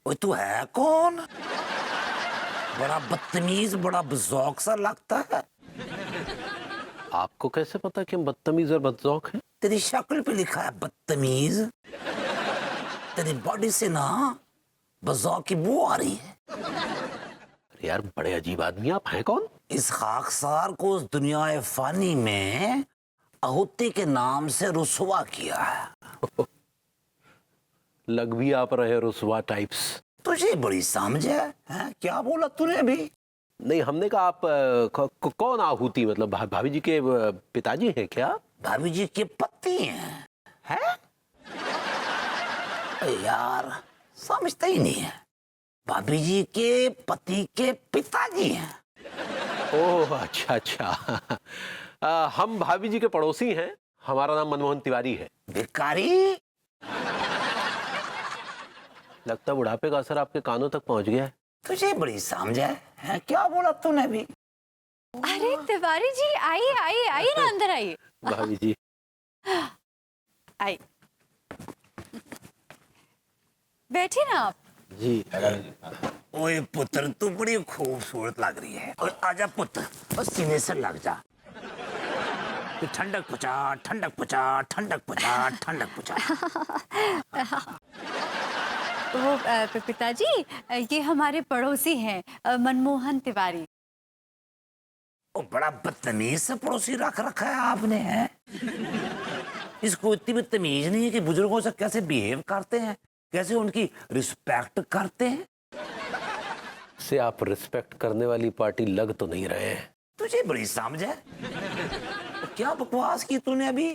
ओए तू है कौन? बड़ा बदतमीज, बड़ा बेज़ौक सा लगता है। आपको कैसे पता कि हम बदतमीज और बदजौक हैं? तेरी शक्ल पे लिखा है बदतमीज। तेरी बॉडी से ना बेज़ौक की बू आ रही है। अरे यार, बड़े अजीब आदमी आप हैं कौन? इस खाकसार को उस दुनिया फानी में आहुति के नाम से रुसवा किया है। लग भी आप रहे रुसवा टाइप्स। तुझे बड़ी समझ है? क्या बोला तूने अभी? नहीं, हमने कहा आप कौन आहुति, मतलब भाभी जी के पिताजी हैं क्या? भाभी जी के पति हैं? हैं? यार समझता ही नहीं है। भाभी जी के पति के पिताजी हैं। ओह अच्छा अच्छा। हम भाभी जी के पड़ोसी हैं। हमारा नाम मनमोहन तिवारी है। भिखारी? लगता है बुढ़ापे का असर आपके कानों तक पहुंच गया है। तुझे बड़ी समझ है? क्या बोला तूने अभी? अरे तिवारी जी, आइए आइए आइए ना, अंदर आइए। भाभी जी आइए, बैठिए ना आप। जी। ओए पुत्र, तू बड़ी खूबसूरत लग रही है। और आजा पुत्र, बस सीने से लग जा। ठंडक पहुंचा, ठंडक पहुंचा, ठंडक पहुंचा, ठंडक पहुंचा। वो पिताजी, ये हमारे पड़ोसी हैं, मनमोहन तिवारी। ओ बड़ा बदतमीज सा पड़ोसी रख रखा है आपने, है? इसको इतनी भी तमीज नहीं है कि बुजुर्गों से कैसे बिहेव करते हैं, कैसे उनकी रिस्पेक्ट करते हैं। से आप रिस्पेक्ट करने वाली पार्टी लग तो नहीं रहे हैं। तुझे बड़ी समझ है? क्या बकवास की तूने अभी?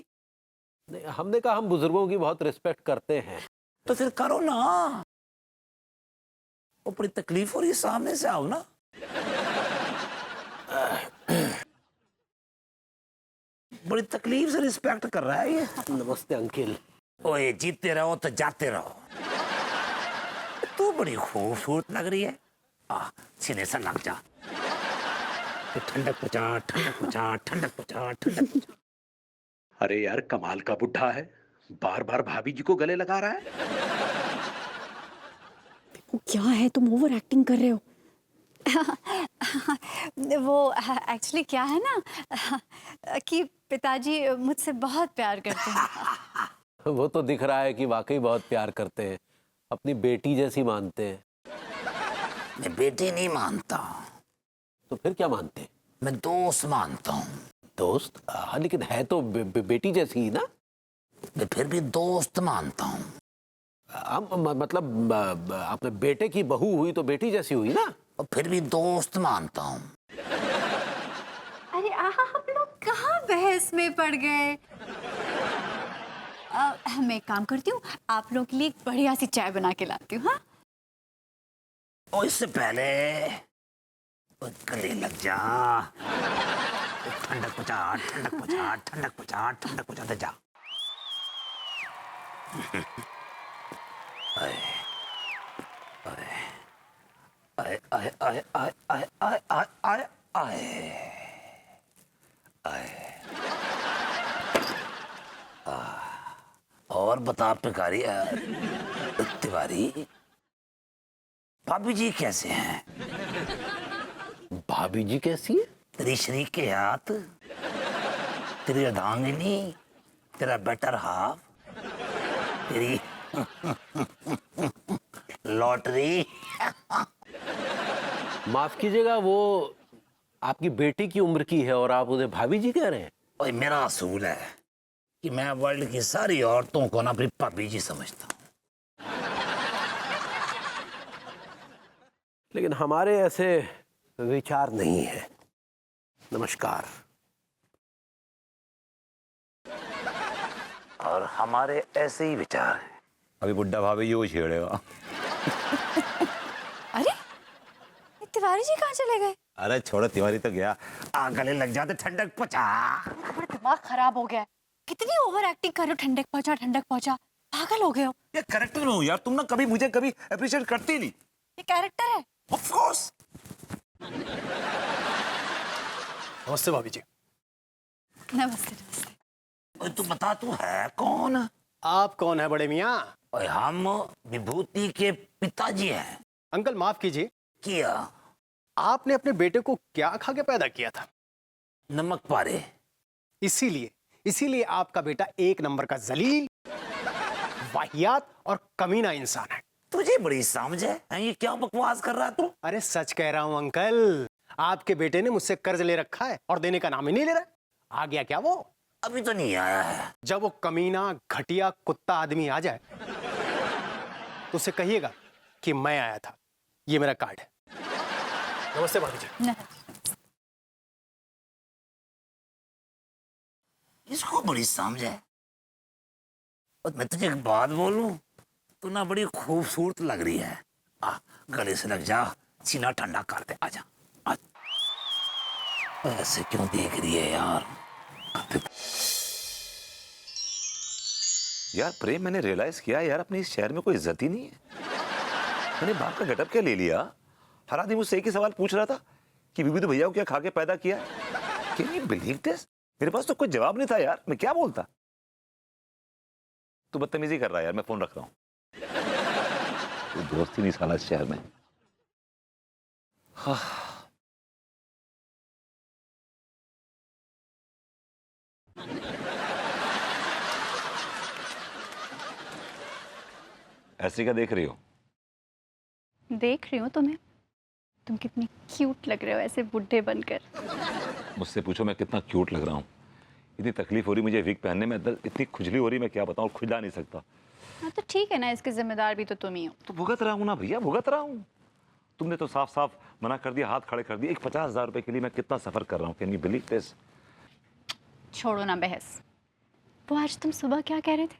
नहीं, हमने कहा हम बुजुर्गों की बहुत रिस्पेक्ट करते हैं। तो फिर करो ना। वो बड़ी तकलीफ हो रही है, सामने से आओ ना। बड़ी तकलीफ से रिस्पेक्ट कर रहा है ये। नमस्ते अंकिल। ओए जीते रहो तो जाते रहो। तू बड़ी खूबसूरत लग रही है। सीने से लग जा। ठंडक पहुंचा, ठंडक पहुंचा, ठंडक पहुंचा, ठंडक पहुंचा। अरे यार, कमाल का बुड्ढा है, बार बार भाभी जी को गले लगा रहा है। देखो क्या है, तुम ओवर एक्टिंग कर रहे हो। वो एक्चुअली क्या है ना कि पिताजी मुझसे बहुत प्यार करते हैं। वो तो दिख रहा है कि वाकई बहुत प्यार करते हैं, अपनी बेटी जैसी मानते हैं। मैं बेटी नहीं मानता, तो फिर क्या मानते हैं? मैं दोस्त मानता हूँ। दोस्त? हाँ, लेकिन है तो बेटी जैसी ही ना। मैं फिर भी दोस्त मानता हूँ। मतलब अपने बेटे की बहू हुई तो बेटी जैसी हुई ना। और फिर भी दोस्त मानता हूँ। अरे आप लोग कहाँ बहस में पड़ गए? मैं एक काम करती हूँ, आप लोग के लिए एक बढ़िया सी चाय बना के लाती हूँ। हाँ, और इससे पहले गले लग जा। ठंडक पहुंचा, ठंडक पहुंचा, ठंडक पहुंचा, ठंडक पहुंचाते जा। आए आए आए आए आए आए आए आए आए आए आए। और बता भिखारी, तिवारी, भाभी जी कैसे हैं? भाभी जी कैसी है? तेरी शरीक के हाथ, तेरी अर्धांगिनी, तेरा बेटर हाफ, तेरी लॉटरी। माफ कीजिएगा, वो आपकी बेटी की उम्र की है और आप उन्हें भाभी जी कह रहे हैं? और मेरा असूल है कि मैं वर्ल्ड की सारी औरतों को ना अपनी भाभी जी समझता हूँ। लेकिन हमारे ऐसे विचार नहीं है। नमस्कार। और हमारे ऐसे ही विचार हैं। अभी बुड्ढा भाभी जी वो छेड़ेगा। अरे ये तिवारी जी कहाँ चले गए? अरे छोड़ो, तिवारी तो गया। गले लग जाते, ठंडक पहुंचा। मेरा दिमाग खराब हो गया है। कितनी ओवर एक्टिंग कर रहे हो, ठंडक पहुंचा, ठंडक पहुंचा। पागल हो गए हो। ये करेक्टर हूँ यार, तुम ना कभी मुझे कभी अप्रिशिएट करती नहीं। ये कैरेक्टर है। Of course. नमस्ते भाभी जी। नमस्ते नमस्ते। तू बता, तू है कौन? आप कौन है बड़े मियाँ? और हम विभूति के पिताजी हैं। अंकल माफ कीजिए, किया आपने अपने बेटे को क्या खा के पैदा किया था? नमक पारे। इसीलिए आपका बेटा एक नंबर का जलील, वाहियात और कमीना इंसान है। तुझे बड़ी समझ है? ये क्या बकवास कर रहा है तू? अरे सच कह रहा हूं अंकल, आपके बेटे ने मुझसे कर्ज ले रखा है और देने का नाम ही नहीं ले रहा। आ गया क्या वो? अभी तो नहीं आया है। जब वो कमीना घटिया कुत्ता आदमी आ जाए तो उसे कहिएगा कि मैं आया था, ये मेरा कार्ड है। नमस्ते भाभी जी। इसको बड़ी समझ है। और मैं तुझे एक बात बोलूं, तू ना बड़ी खूबसूरत लग रही है। गले से लग जा, सीना ठंडा कर दे। आजा ऐसे क्यों देख रही है यार? यार प्रेम, मैंने रियलाइज किया यार अपने इस शहर में कोई इज्जत ही नहीं है। मैंने बाप का गेटअप क्या ले लिया? हर आदमी मुझसे एक ही सवाल पूछ रहा था कि बीबी तो भैया को क्या खा के पैदा किया? Can you believe this? मेरे पास तो कोई जवाब नहीं था यार, मैं क्या बोलता? तू बदतमीजी कर रहा है यार, मैं फोन रख रहा हूँ। कोई दोस्त ही नहीं साला इस शहर में। ऐसे क्या देख रही हो? देख रही हूँ तुम्हें, तुम कितनी क्यूट लग रहे हो ऐसे बुढ़े बनकर। मुझसे पूछो मैं कितना क्यूट लग रहा हूँ। इतनी तकलीफ हो रही मुझे विग पहनने में, इतनी खुजली हो रही, मैं क्या बताऊँ, खुजला नहीं सकता। हाँ तो ठीक है ना, इसके जिम्मेदार भी तो तुम ही हो। तो भुगत रहा हूँ ना भैया, भुगत रहा हूँ। तुमने तो साफ साफ मना कर दिया, हाथ खड़े कर दिए। एक 50,000 रुपए के लिए मैं कितना सफर कर रहा हूँ। Can you believe this? छोड़ो ना बहस। वो आज तुम सुबह क्या कह रहे थे?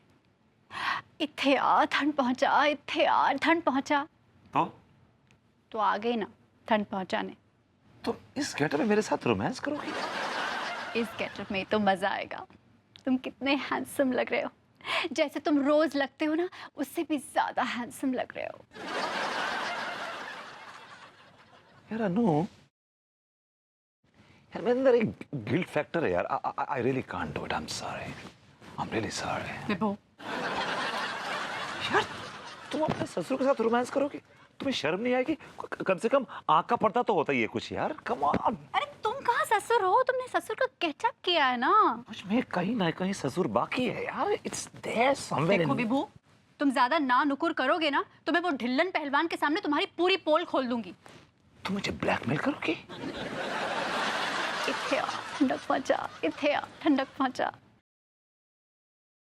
इत्थे आ ठंड पहुंचा, इत्थे आ ठंड पहुंचा। तो आ गई ना ठंड पहुंचाने। तो इस गेटअप में मेरे साथ रोमांस करोगी? इस गेटअप में तो मजा आएगा। तुम कितने हैंडसम लग रहे हो, जैसे तुम रोज लगते हो ना, उससे भी ज्यादा हैंडसम लग रहे हो। यार अनु, यार मेरे अंदर एक गिल्ट फैक्टर है यार। I really can't do it. I am sorry, I am really sorry. Vibhu, यार तुम अपने ससुर के साथ रोमांस करोगे? तुम्हें शर्म नहीं आएगी? कम से कम आँख का पर्दा तो होता ही है कुछ यार। Come on. अरे तुम कहाँ ससुर हो? तुमने ससुर का गेटअप किया है ना। मुझ में कहीं ना कहीं ससुर बाकी है यार। It's there somewhere. देखो विभू, तुम ज्यादा ना नुकुर करोगे ना तो मैं वो ढिल्लन पहलवान के सामने तुम्हारी पूरी पोल खोल दूंगी। तुम मुझे ब्लैकमेल करोगी? इत्थे आ ठंडक पहुंचा, इत्थे आ ठंडक पहुंचा।